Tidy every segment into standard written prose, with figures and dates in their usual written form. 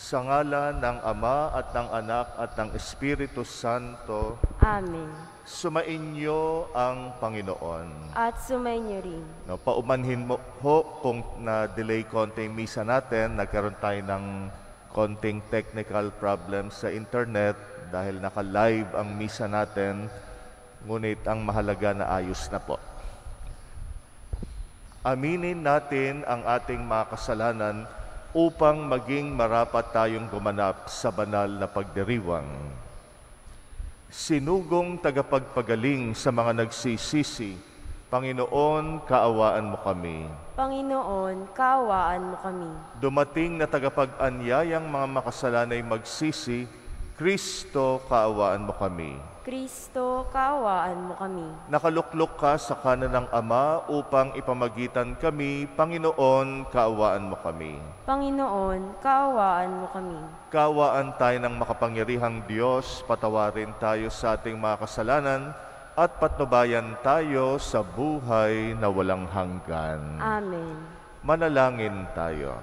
Sa ngalan ng Ama at ng Anak at ng Espiritu Santo. Amen. Sumainyo ang Panginoon. At sumainyo rin. No, paumanhin mo ho kung na-delay konti yung misa natin. Nagkaroon tayo ng konting technical problems sa internet dahil naka-live ang misa natin. Ngunit ang mahalaga na ayos na po. Aminin natin ang ating mga kasalanan upang maging marapat tayong gumanap sa banal na pagdiriwang. Sinugong tagapagpagaling sa mga nagsisisi, Panginoon, kaawaan mo kami. Panginoon, kaawaan mo kami. Dumating na tagapag-anyayang mga makasalanay magsisi, Kristo, kaawaan mo kami. Kristo, kaawaan mo kami. Nakaluklok ka sa kanan ng Ama upang ipamagitan kami, Panginoon, kaawaan mo kami. Panginoon, kaawaan mo kami. Kaawaan tayo ng makapangyarihang Diyos, patawarin tayo sa ating mga kasalanan, at patnubayan tayo sa buhay na walang hanggan. Amen. Manalangin tayo.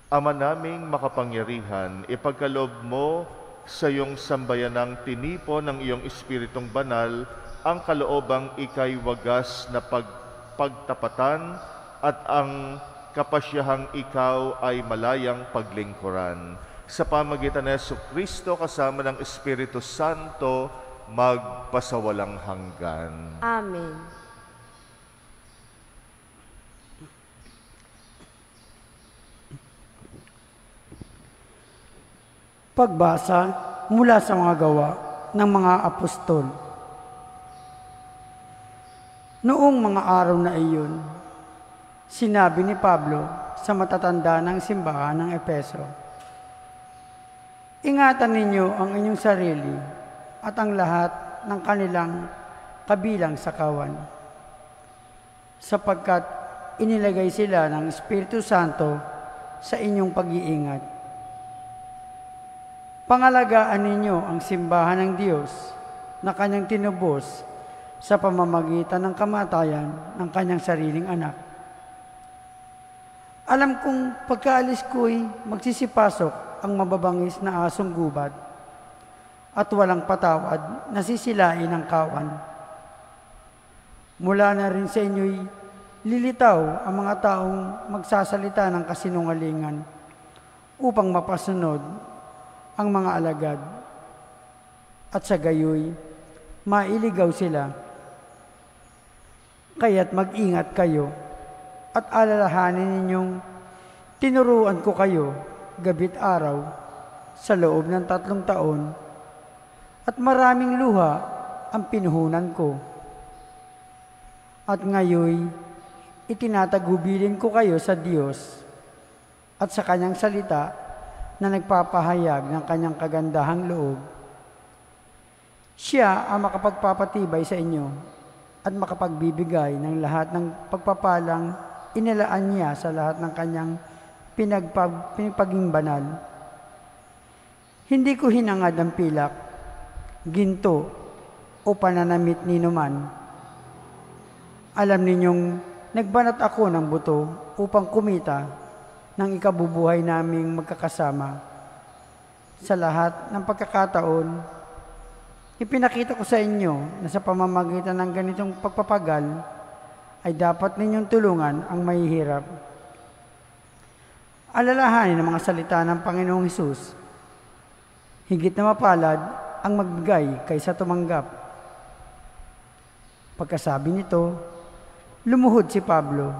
Ama naming makapangyarihan, ipagkaloob mo sa iyong sambayanang tinipo ng iyong Espiritong Banal ang kaloobang ika'y wagas na pagtapatan at ang kapasyahang ikaw ay malayang paglingkuran. Sa pamagitan ng Jesucristo kasama ng Espiritu Santo, magpasawalang hanggan. Amen. Pagbasa mula sa mga gawa ng mga apostol. Noong mga araw na iyon, sinabi ni Pablo sa matatanda ng simbahan ng Efeso, "Ingatan ninyo ang inyong sarili at ang lahat ng kanilang kabilang sa kawan, sapagkat inilagay sila ng Espiritu Santo sa inyong pag-iingat. Pangalagaan ninyo ang simbahan ng Diyos na kanyang tinubos sa pamamagitan ng kamatayan ng kanyang sariling anak. Alam kong pagkaalis ko'y magsisipasok ang mababangis na asong gubat at walang patawad na sisilain ng kawan. Mula na rin sa inyo'y lilitaw ang mga taong magsasalita ng kasinungalingan upang mapasunod ang mga alagad, at sa gayoy, mailigaw sila. Kaya't mag-ingat kayo at alalahanin ninyong tinuruan ko kayo gabi't araw sa loob ng 3 taon at maraming luha ang pinuhunan ko. At ngayoy, itinatagubilin ko kayo sa Diyos at sa kanyang salita na nagpapahayag ng kanyang kagandahang loob. Siya ang makapagpapatibay sa inyo at makapagbibigay ng lahat ng pagpapalang inilaan niya sa lahat ng kanyang pinagpaging banal. Hindi ko hinangad ang pilak, ginto o pananamit ninuman. Alam ninyong nagbanat ako ng buto upang kumita ng ikabubuhay naming magkakasama. Sa lahat ng pagkakataon, ipinakita ko sa inyo na sa pamamagitan ng ganitong pagpapagal ay dapat ninyong tulungan ang mahihirap. Alalahanin ang mga salita ng Panginoong Hesus. Higit na mapalad ang magbigay kaysa tumanggap. Pagkasabi nito, lumuhod si Pablo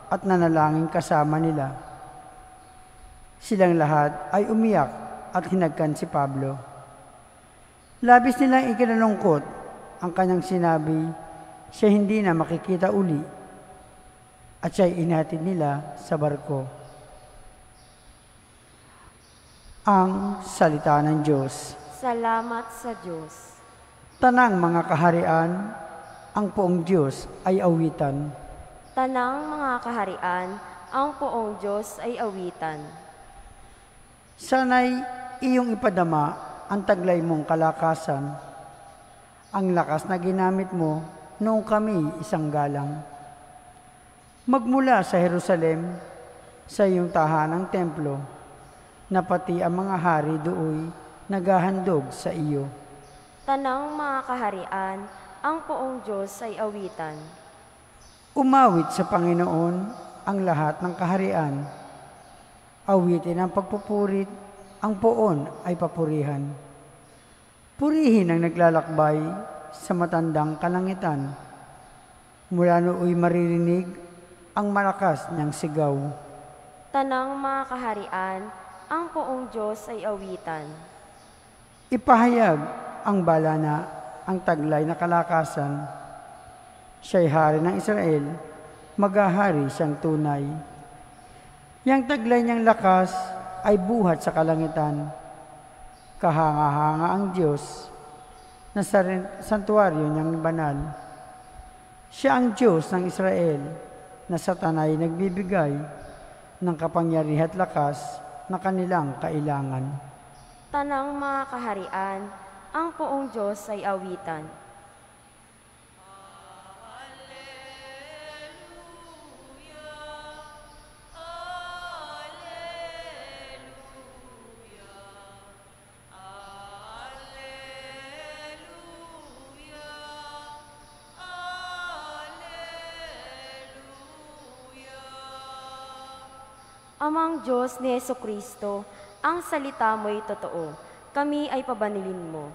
at nanalangin kasama nila. Silang lahat ay umiyak at hinagkan si Pablo. Labis nilang ikinalungkot ang kanyang sinabi, siya hindi na makikita uli, at siya'y inhatid nila sa barko. Ang salita ng Diyos. Salamat sa Diyos. Tanang mga kaharian, ang poong Diyos ay awitan. Tanang mga kaharian, ang poong Diyos ay awitan. Sana'y iyong ipadama ang taglay mong kalakasan, ang lakas na ginamit mo noong kami isang galang. Magmula sa Jerusalem, sa iyong tahanang templo, na pati ang mga hari dooy naghahandog sa iyo. Tanang mga kaharian, ang poong Diyos ay awitan. Umawit sa Panginoon ang lahat ng kaharian. Awitin ang pagpupurit, ang poon ay papurihan. Purihin ang naglalakbay sa matandang kalangitan. Mula nooy maririnig ang malakas niyang sigaw. Tanang mga kaharian, ang poong Diyos ay awitan. Ipahayag ang balana, ang taglay na kalakasan. Siya'y hari ng Israel, maghahari siyang tunay. Yang taglay niyang lakas ay buhat sa kalangitan. Kahanga-hanga ang Diyos na sa santuaryo niyang banal. Siya ang Diyos ng Israel na sa tanay nagbibigay ng kapangyarihan at lakas na kanilang kailangan. Tanang mga kaharian, ang poong Diyos ay awitan. Amang Diyos ni Jesucristo, ang salita mo'y totoo. Kami ay pabanilin mo.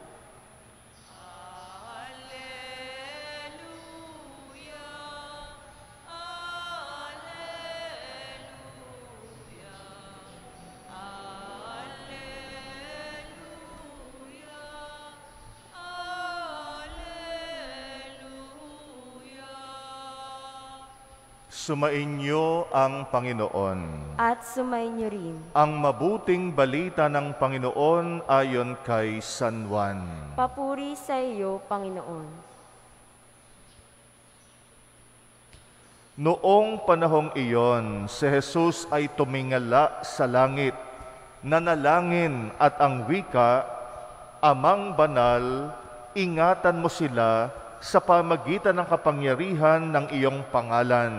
Sumainyo ang Panginoon. At sumainyo rin. Ang mabuting balita ng Panginoon ayon kay San Juan. Papuri sa iyo, Panginoon. Noong panahong iyon, si Jesus ay tumingala sa langit, nanalangin at ang wika, Amang banal, ingatan mo sila sa pamagitan ng kapangyarihan ng iyong pangalan.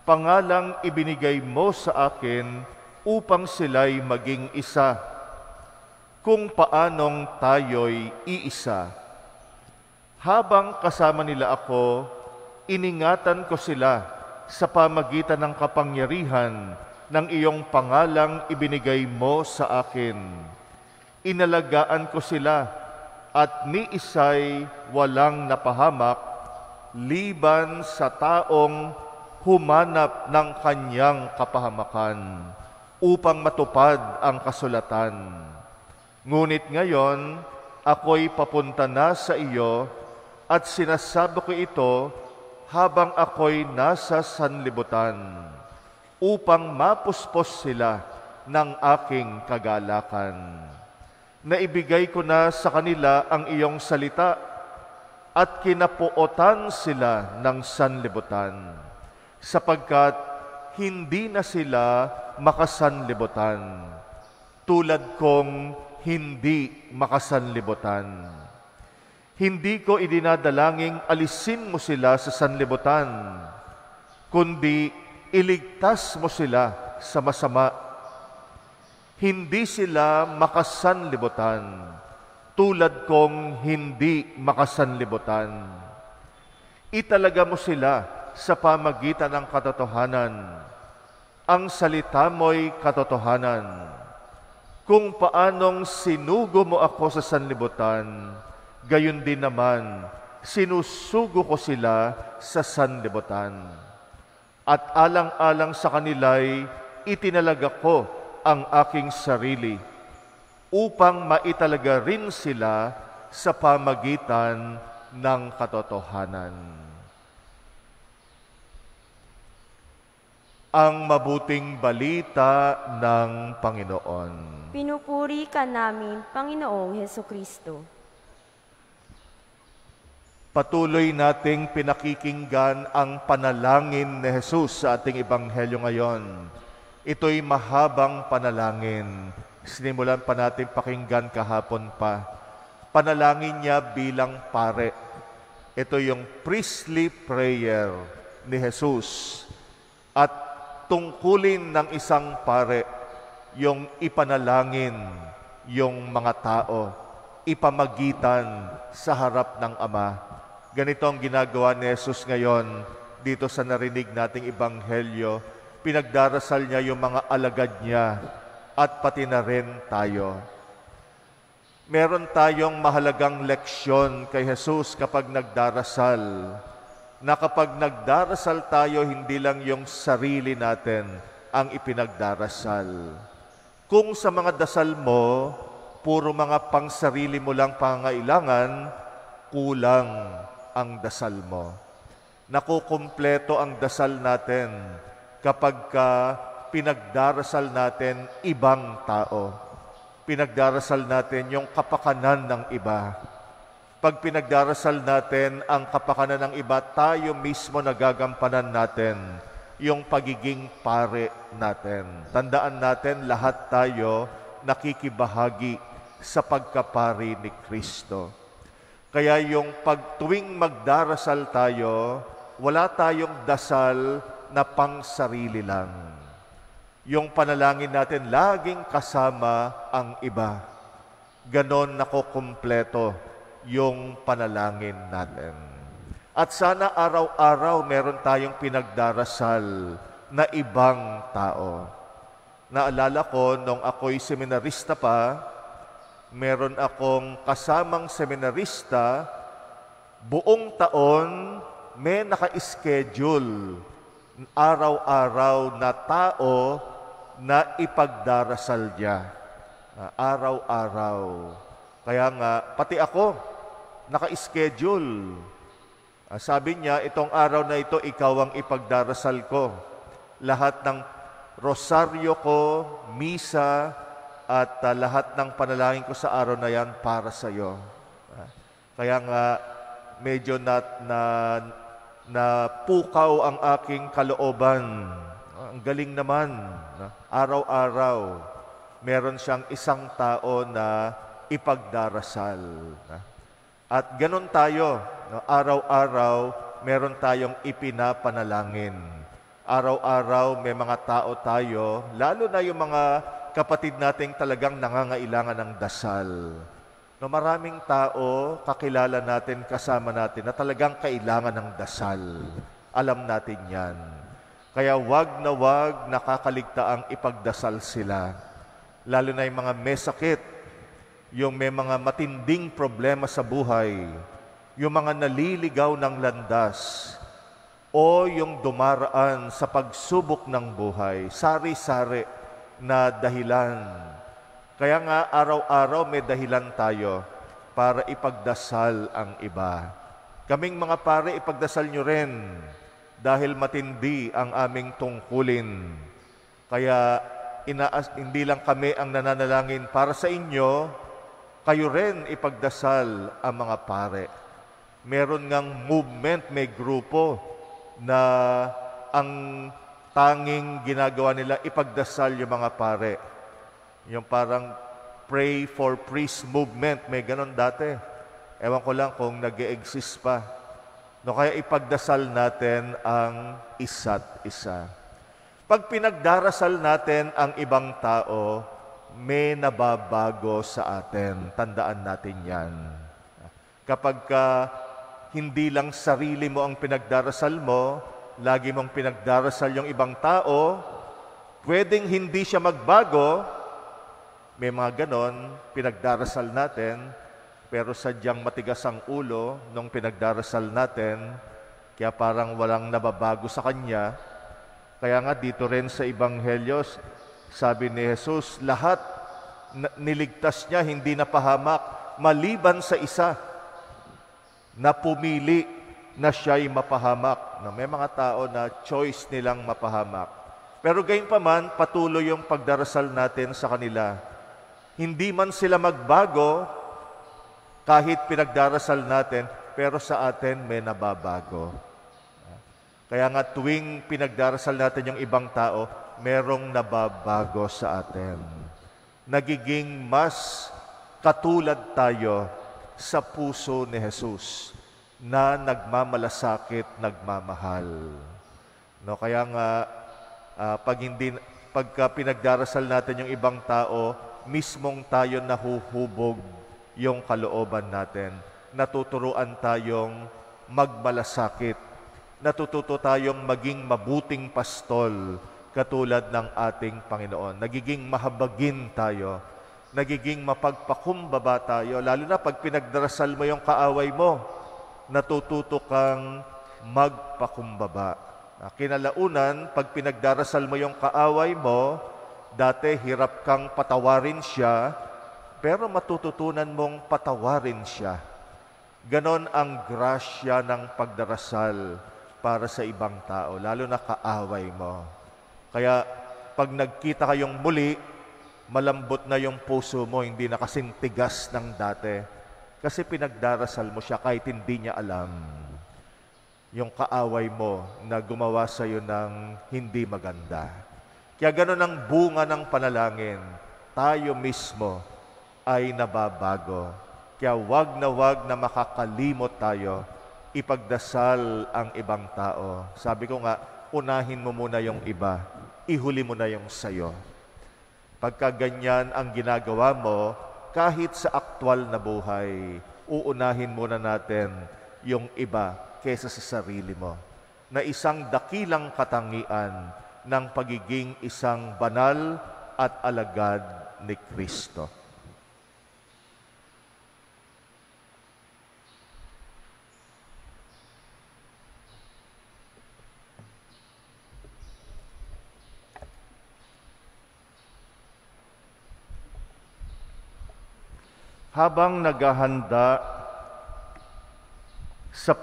Pangalang ibinigay mo sa akin upang sila'y maging isa, kung paanong tayo'y iisa. Habang kasama nila ako, iningatan ko sila sa pamagitan ng kapangyarihan ng iyong pangalang ibinigay mo sa akin. Inalagaan ko sila at ni isa'y walang napahamak, liban sa taong humanap ng kanyang kapahamakan upang matupad ang kasulatan. Ngunit ngayon, ako'y papunta na sa iyo at sinasabi ko ito habang ako'y nasa sanlibutan upang mapuspos sila ng aking kagalakan. Naibigay ko na sa kanila ang iyong salita at kinapuotan sila ng sanlibutan, sapagkat hindi na sila makasanlibutan, tulad kong hindi makasanlibutan. Hindi ko idinadalangin alisin mo sila sa sanlibutan, kundi iligtas mo sila sa masama. Hindi sila makasanlibutan, tulad kong hindi makasanlibutan. Italaga mo sila sa pamagitan ng katotohanan. Ang salita mo'y katotohanan. Kung paanong sinugo mo ako sa sanlibutan, gayon din naman sinusugo ko sila sa sanlibutan. At alang-alang sa kanila'y itinalaga ko ang aking sarili upang maitalaga rin sila sa pamagitan ng katotohanan. Ang mabuting balita ng Panginoon. Pinupuri ka namin, Panginoong Jesucristo. Patuloy nating pinakikinggan ang panalangin ni Jesus sa ating ebanghelyo ngayon. Ito'y mahabang panalangin. Sinimulan pa natin pakinggan kahapon pa. Panalangin niya bilang pare. Ito yung priestly prayer ni Jesus. At tungkulin ng isang pare yung ipanalangin yung mga tao, ipamagitan sa harap ng Ama. Ganito ang ginagawa ni Jesus ngayon dito sa narinig nating Ebanghelyo. Pinagdarasal niya yung mga alagad niya at pati na rin tayo. Meron tayong mahalagang leksyon kay Jesus kapag nagdarasal, na kapag nagdarasal tayo, hindi lang yung sarili natin ang ipinagdarasal. Kung sa mga dasal mo, puro mga pangsarili mo lang pangailangan, kulang ang dasal mo. Nakukumpleto ang dasal natin kapag pinagdarasal natin ibang tao. Pinagdarasal natin yung kapakanan ng iba. Pag pinagdarasal natin ang kapakanan ng iba, tayo mismo nagagampanan natin yung pagiging pare natin. Tandaan natin, lahat tayo nakikibahagi sa pagkapari ni Kristo. Kaya yung tuwing magdarasal tayo, wala tayong dasal na pang sarili lang. Yung panalangin natin, laging kasama ang iba. Ganon nakukumpleto yung panalangin natin. At sana araw-araw meron tayong pinagdarasal na ibang tao. Naalala ko, nung ako'y seminarista pa, meron akong kasamang seminarista, buong taon may naka-schedule araw-araw na tao na ipagdarasal niya. Araw-araw. Kaya nga, pati ako, naka-schedule. Sabi niya, itong araw na ito, ikaw ang ipagdarasal ko. Lahat ng rosaryo ko, misa, at lahat ng panalangin ko sa araw na yan para sa iyo. Kaya nga, medyo na pukaw ang aking kalooban. Ang galing naman. Araw-araw, meron siyang isang tao na ipagdarasal. At ganon tayo. Araw-araw, meron tayong ipinapanalangin. Araw-araw, may mga tao tayo, lalo na yung mga kapatid nating talagang nangangailangan ng dasal. Maraming tao, kakilala natin, kasama natin, na talagang kailangan ng dasal. Alam natin yan. Kaya wag na nakakaligtaang ipagdasal sila. Lalo na yung mga may sakit, yung may mga matinding problema sa buhay, yung mga naliligaw ng landas, o yung dumaraan sa pagsubok ng buhay, sari-sari na dahilan. Kaya nga araw-araw may dahilan tayo para ipagdasal ang iba. Kaming mga pare, ipagdasal nyo rin dahil matindi ang aming tungkulin. Kaya hindi lang kami ang nananalangin para sa inyo, kayo rin ipagdasal ang mga pare. Meron ngang movement, may grupo na ang tanging ginagawa nila, ipagdasal yung mga pare. Yung parang pray for priest movement, may ganon dati. Ewan ko lang kung nag-e-exist pa. No, kaya ipagdasal natin ang isa't isa. Pag pinagdarasal natin ang ibang tao, may nababago sa atin. Tandaan natin yan. Kapag hindi lang sarili mo ang pinagdarasal mo, lagi mong pinagdarasal yung ibang tao, pwedeng hindi siya magbago. May mga ganon, pinagdarasal natin, pero sadyang matigas ang ulo nung pinagdarasal natin, kaya parang walang nababago sa kanya. Kaya nga dito rin sa Ebanghelyo, sabi ni Jesus, lahat niligtas niya, hindi napahamak, maliban sa isa na pumili na siya'y mapahamak. May mga tao na choice nilang mapahamak. Pero gayunpaman, patuloy yung pagdarasal natin sa kanila. Hindi man sila magbago, kahit pinagdarasal natin, pero sa atin may nababago. Kaya nga tuwing pinagdarasal natin yung ibang tao, merong nababago sa atin. Nagiging mas katulad tayo sa puso ni Jesus na nagmamalasakit, nagmamahal. No, kaya nga, pag hindi pagka pinagdarasal natin yung ibang tao, mismong tayo nahuhubog yung kalooban natin. Natuturuan tayong magmalasakit. Natututo tayong maging mabuting pastol katulad ng ating Panginoon. Nagiging mahabagin tayo. Nagiging mapagpakumbaba tayo. Lalo na pag pinagdarasal mo yung kaaway mo, natututo kang magpakumbaba. Kinalaunan, pag pinagdarasal mo yung kaaway mo, dati hirap kang patawarin siya, pero matututunan mong patawarin siya. Ganon ang grasya ng pagdarasal para sa ibang tao, lalo na kaaway mo. Kaya pag nagkita kayong muli, malambot na yung puso mo, hindi na kasing tigas ng dati. Kasi pinagdarasal mo siya kahit hindi niya alam. Yung kaaway mo na gumawa sa'yo ng hindi maganda. Kaya ganon ang bunga ng panalangin. Tayo mismo ay nababago. Kaya wag na makakalimot tayo, ipagdasal ang ibang tao. Sabi ko nga, unahin mo muna yung iba, ihuli mo na yung sayo. Pagka ganyan ang ginagawa mo, kahit sa aktwal na buhay, uunahin muna natin yung iba kesa sa sarili mo, na isang dakilang katangian ng pagiging isang banal at alagad ni Kristo. Habang naghahanda sa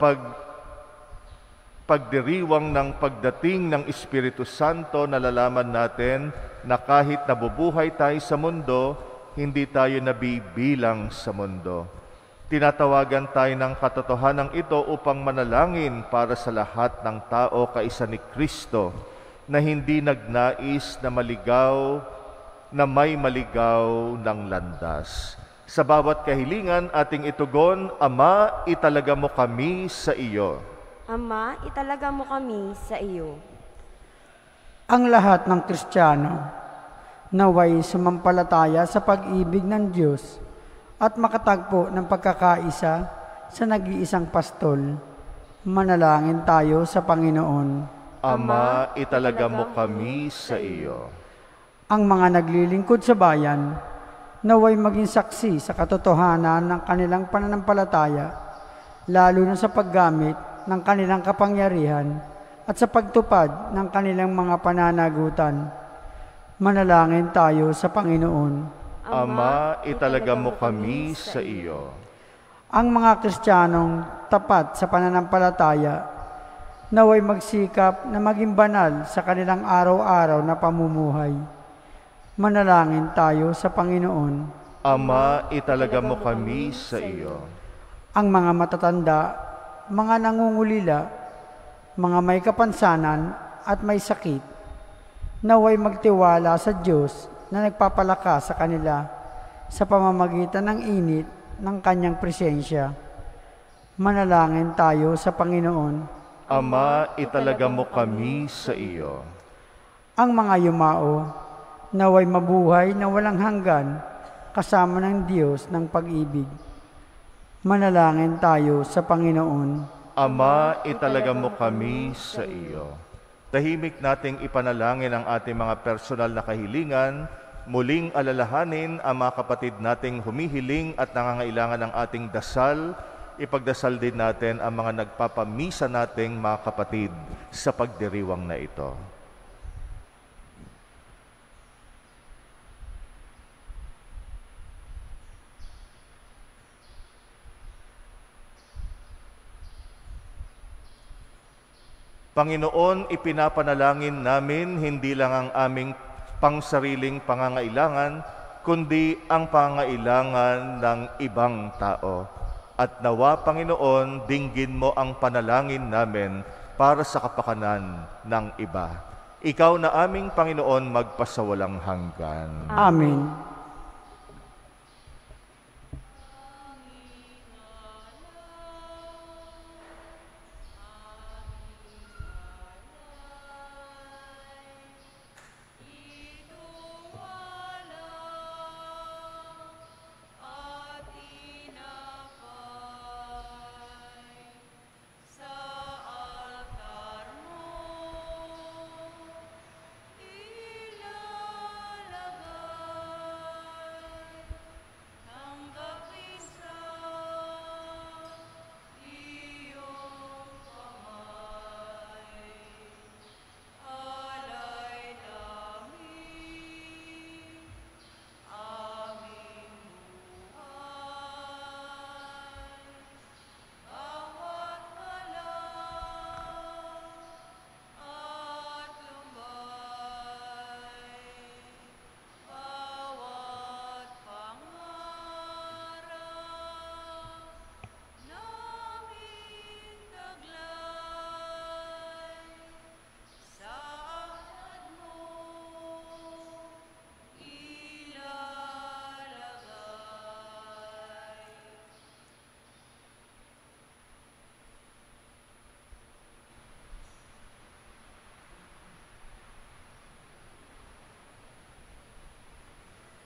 pagdiriwang ng pagdating ng Espiritu Santo, nalalaman natin na kahit nabubuhay tayo sa mundo, hindi tayo nabibilang sa mundo. Tinatawagan tayo ng katotohanan ito upang manalangin para sa lahat ng tao kaisa ni Kristo na hindi nagnais na maligaw, na may maligaw ng landas. Sa bawat kahilingan ating itugon, Ama, italaga mo kami sa iyo. Ama, italaga mo kami sa iyo. Ang lahat ng Kristiyano naway sumampalataya sa pag-ibig ng Diyos at makatagpo ng pagkakaisa sa nag-iisang pastol. Manalangin tayo sa Panginoon. Ama, italaga mo kami sa iyo. Ang mga naglilingkod sa bayan, naway maging saksi sa katotohanan ng kanilang pananampalataya, lalo na sa paggamit ng kanilang kapangyarihan at sa pagtupad ng kanilang mga pananagutan. Manalangin tayo sa Panginoon. Ama, italaga mo kami sa iyo. Ang mga Kristiyanong tapat sa pananampalataya, naway magsikap na maging banal sa kanilang araw-araw na pamumuhay. Manalangin tayo sa Panginoon. Ama, italaga mo kami sa iyo. Ang mga matatanda, mga nangungulila, mga may kapansanan at may sakit, naway magtiwala sa Diyos na nagpapalakas sa kanila sa pamamagitan ng init ng Kanyang presensya. Manalangin tayo sa Panginoon. Ama, italaga mo kami sa iyo. Ang mga yumao, naway mabuhay na walang hanggan kasama ng Diyos ng pag-ibig. Manalangin tayo sa Panginoon. Ama, italaga mo kami sa iyo. Tahimik nating ipanalangin ang ating mga personal na kahilingan, muling alalahanin ang mga kapatid nating humihiling at nangangailangan ng ating dasal. Ipagdasal din natin ang mga nagpapamisa nating mga kapatid sa pagdiriwang na ito. Panginoon, ipinapanalangin namin hindi lang ang aming pangsariling pangangailangan, kundi ang pangangailangan ng ibang tao. At nawa, Panginoon, dinggin mo ang panalangin namin para sa kapakanan ng iba. Ikaw na aming Panginoon, magpasawalang hanggan. Amen.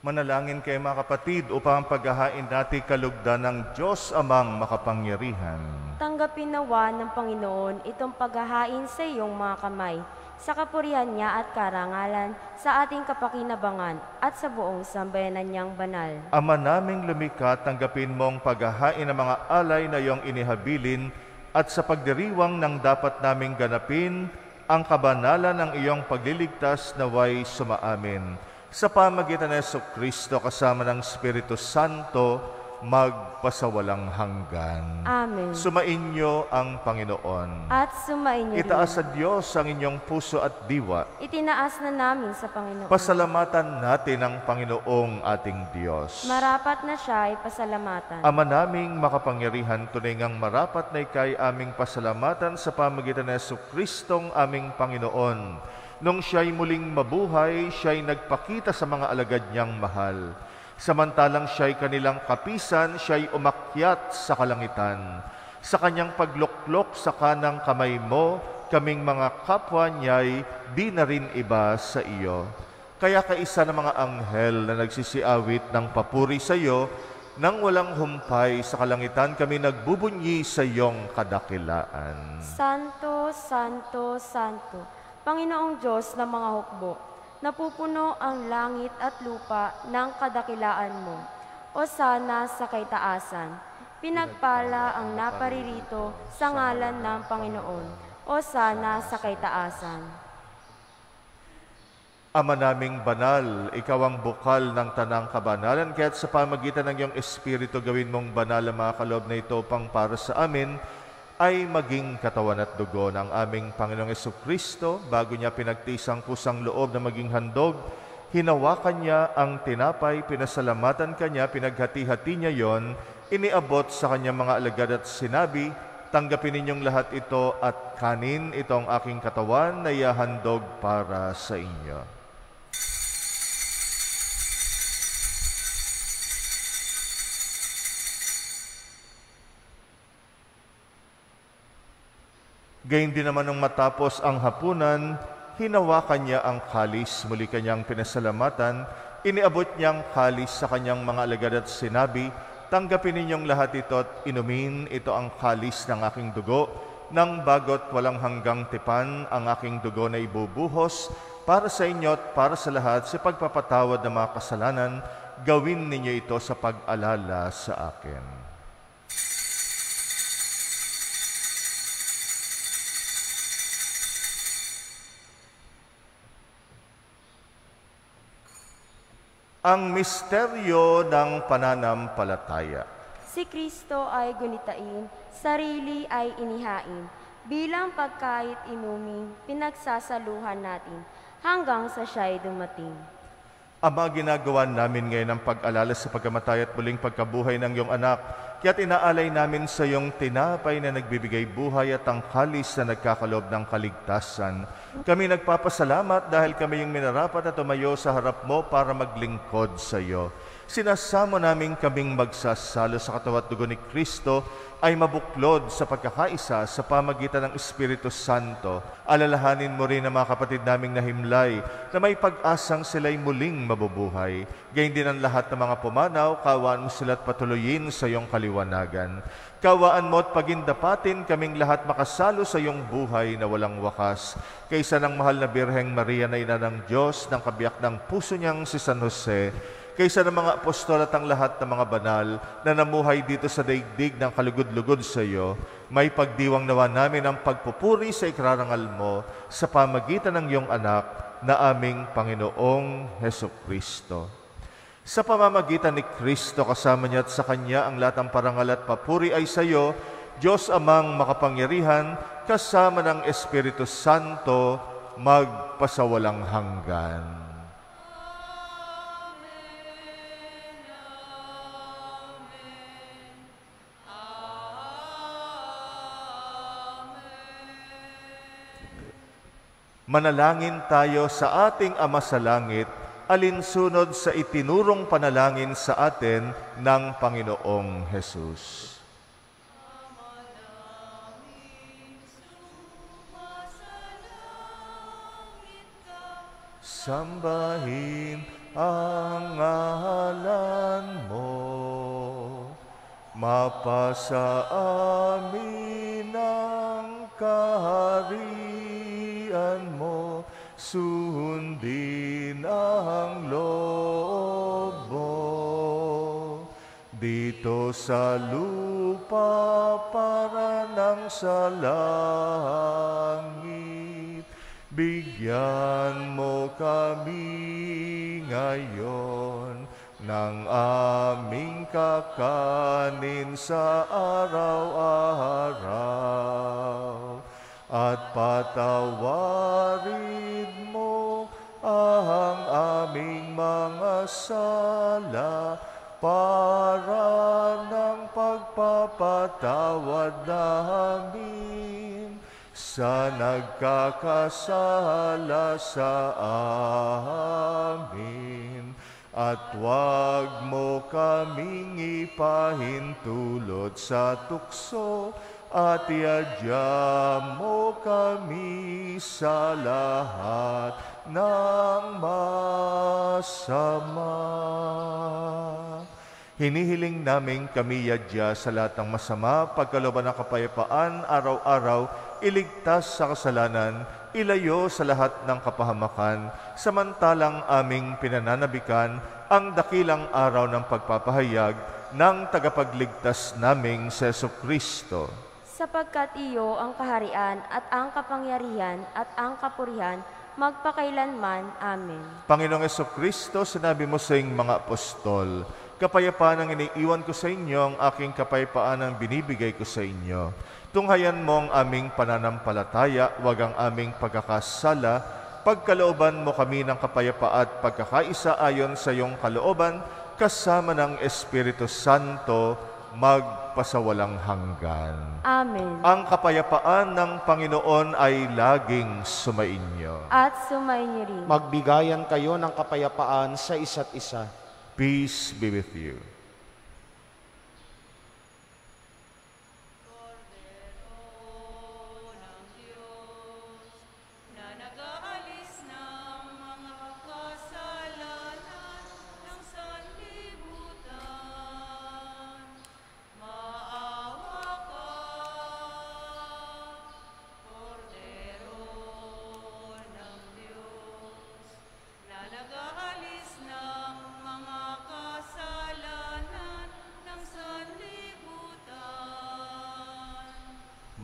Manalangin kayo mga kapatid upang paghahain natin kalugdan ng Diyos Amang makapangyarihan. Tanggapin nawa ng Panginoon itong paghahain sa iyong mga kamay, sa kapurihan niya at karangalan, sa ating kapakinabangan at sa buong sambayanan niyang banal. Ama naming lumikha, tanggapin mong paghahain ng mga alay na iyong inihabilin at sa pagdiriwang ng dapat naming ganapin, ang kabanalan ng iyong pagliligtas naway sumaamin. Sa pamagitan ng Jesucristo kasama ng Espiritu Santo, magpasawalang hanggan. Amen. Sumainyo ang Panginoon. At sumainyo rin. Itaas sa Diyos ang inyong puso at diwa. Itinaas na namin sa Panginoon. Pasalamatan natin ang Panginoong ating Diyos. Marapat na siya ay pasalamatan. Ama naming makapangyarihan, tunay ngang marapat na ikay aming pasalamatan sa pamagitan ng Jesucristong aming Panginoon. Nung siya'y muling mabuhay, siya'y nagpakita sa mga alagad niyang mahal. Samantalang siya'y kanilang kapisan, siya'y umakyat sa kalangitan. Sa kanyang pagluklok sa kanang kamay mo, kaming mga kapwa niya'y di na rin iba sa iyo. Kaya kaisa ng mga anghel na nagsisiawit ng papuri sa iyo, nang walang humpay sa kalangitan kami nagbubunyi sa iyong kadakilaan. Santo, Santo, Santo, Panginoong Diyos ng mga hukbo, napupuno ang langit at lupa ng kadakilaan mo. O sana sa kaitaasan, pinagpala ang naparirito sa ngalan ng Panginoon. O sana sa kaitaasan. Ama naming banal, ikaw ang bukal ng tanang kabanalan, kaya't sa pamagitan ng iyong Espiritu gawin mong banal ang mga kaloob na ito pang para sa amin, ay maging katawan at dugo ng aming Panginoong Jesucristo. Bago niya pinagtiis ang kusang loob na maging handog, hinawakan niya ang tinapay, pinasalamatan kanya, pinaghati-hati niya yon, iniabot sa kanyang mga alagad at sinabi, tanggapin ninyong lahat ito at kanin, itong aking katawan na ihahandog para sa inyo. Gayun din naman nung matapos ang hapunan, hinawakan niya ang kalis, muli kanyang pinasalamatan, iniabot niyang kalis sa kanyang mga alagad at sinabi, tanggapin ninyong lahat ito at inumin, ito ang kalis ng aking dugo, nang bagot walang hanggang tipan ang aking dugo na ibubuhos, para sa inyo at para sa lahat, sa pagpapatawad ng mga kasalanan, gawin ninyo ito sa pag-alala sa akin. Ang misteryo ng pananampalataya. Si Kristo ay gunitain, sarili ay inihain. Bilang pagkait inuming, pinagsasaluhan natin hanggang sa siya'y dumating. Ama, ginagawa namin ngayon ang pag-alala sa pagkamatay at muling pagkabuhay ng iyong anak. Kaya't inaalay namin sa iyong tinapay na nagbibigay buhay at ang kalis na nagkakaloob ng kaligtasan. Kami nagpapasalamat dahil kami yung minarapat at tumayo sa harap mo para maglingkod sa iyo. Sinasamo namin kaming magsasalo sa katawan at dugo ni Kristo ay mabuklod sa pagkakaisa sa pamagitan ng Espiritu Santo. Alalahanin mo rin ang mga kapatid naming nahimlay na may pag-asang sila'y muling mabubuhay. Gayun din ang lahat ng mga pumanaw, kawaan mo sila at patuloyin sa iyong kaliwanagan. Kawaan mo at pagindapatin kaming lahat makasalo sa iyong buhay na walang wakas. Kaysa ng mahal na Birheng Maria na ina ng Diyos, ng kabiyak ng puso niyang si San Jose, kaysa ng mga apostol at ang lahat ng mga banal na namuhay dito sa daigdig ng kalugod-lugod sa iyo, may pagdiwang nawa namin ang pagpupuri sa ikrarangal mo sa pamagitan ng iyong anak na aming Panginoong Hesukristo. Sa pamamagitan ni Kristo kasama niya at sa Kanya ang lahat ng parangal at papuri ay sa iyo, Diyos Amang makapangyarihan, kasama ng Espiritu Santo, magpasawalang hanggan. Manalangin tayo sa ating Ama sa Langit, alinsunod sa itinurong panalangin sa atin ng Panginoong Hesus. Sambahin ang ngalan mo. Mapasa amin ang kaharian mo, sundin ang loob mo. Dito sa lupa para nang sa langit, bigyan mo kami ngayon ng aming kakanin sa araw-araw. At patawarin mo ang aming mga sala para ng pagpapatawad namin sa nagkakasala sa amin. At huwag mo kaming ipahintulot sa tukso, at iadya mo kami sa lahat ng masama. Hinihiling namin kami yadya sa lahat ng masama, pagkalooban ng kapayapaan, araw-araw, iligtas sa kasalanan, ilayo sa lahat ng kapahamakan, samantalang aming pinananabikan ang dakilang araw ng pagpapahayag ng tagapagligtas naming si Jesucristo. Sapagkat iyo ang kaharian at ang kapangyarihan at ang kapurihan magpakailanman. Amen. Panginoong Jesucristo, sinabi mo sa iyong mga apostol, kapayapaan ang iniiwan ko sa inyo, ang aking kapayapaan ang binibigay ko sa inyo. Tunghayan mo ang aming pananampalataya, wag ang aming pagkakasala. Pagkalooban mo kami ng kapayapaan at pagkakaisa ayon sa iyong kalooban, kasama ng Espiritu Santo, magpasawalang hanggan. Amen. Ang kapayapaan ng Panginoon ay laging sumainyo. At sumainyo rin. Magbigayan kayo ng kapayapaan sa isa't isa. Peace be with you.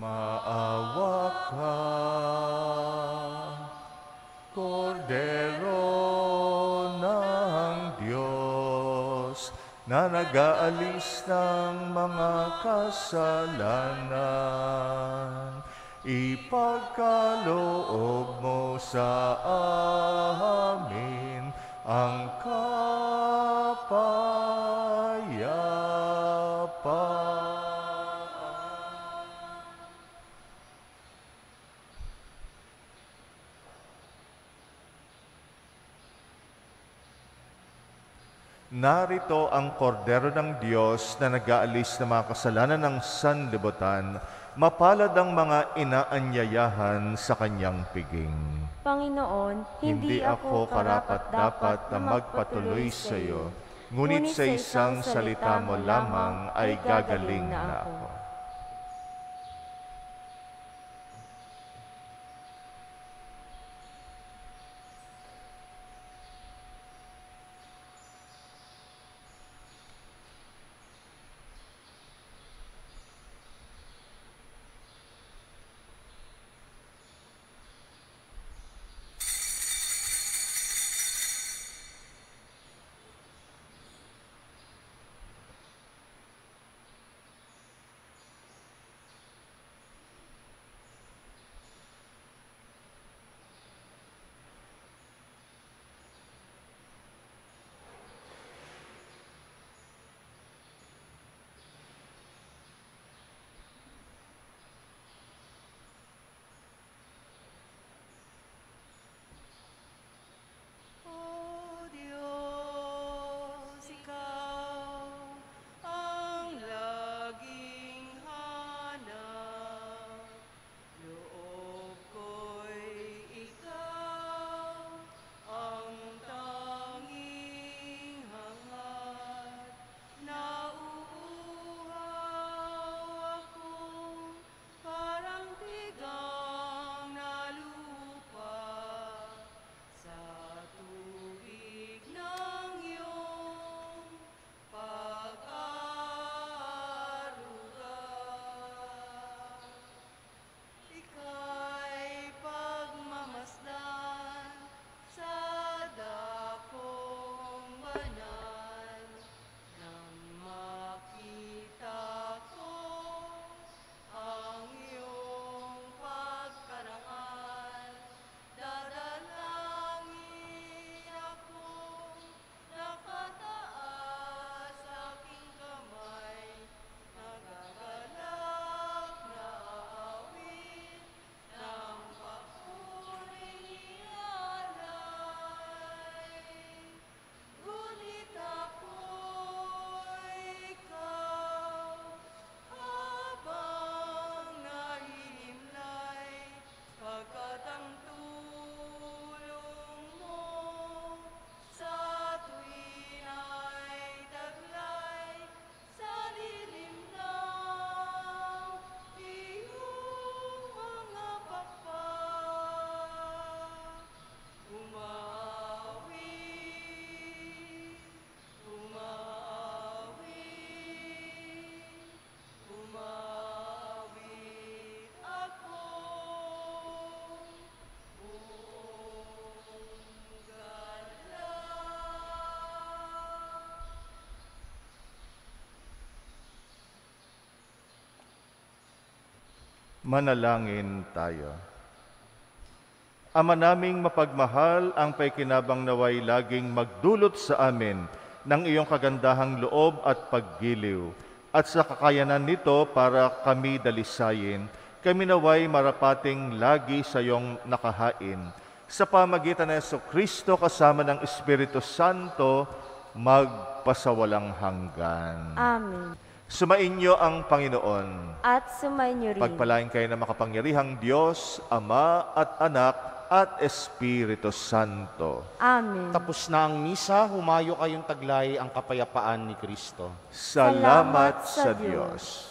Maawa ka, Kordero ng Diyos, na nag-aalis ng mga kasalanan. Ipagkaloob mo sa amin ang kapayapaan. Narito ang kordero ng Diyos na nag-aalis ng mga kasalanan ng sanlibutan. Mapalad ang mga inaanyayahan sa kanyang piging. Panginoon, hindi ako karapat-dapat na magpatuloy sa iyo, ngunit sa isang salita mo lamang ay gagaling na ako. Manalangin tayo. Ama naming mapagmahal, ang paikinabang naway laging magdulot sa amin ng iyong kagandahang loob at paggiliw, at sa kakayanan nito para kami dalisayin, kami naway marapating lagi sa iyong nakahain. Sa pamagitan ng Jesucristo kasama ng Espiritu Santo, magpasawalang hanggan. Amen. Sumainyo ang Panginoon. At sumainyo rin. Pagpalain kayo ng makapangyarihang Diyos, Ama at Anak at Espiritu Santo. Amen. Tapos na ang misa, humayo kayong taglay ang kapayapaan ni Kristo. Salamat sa Diyos.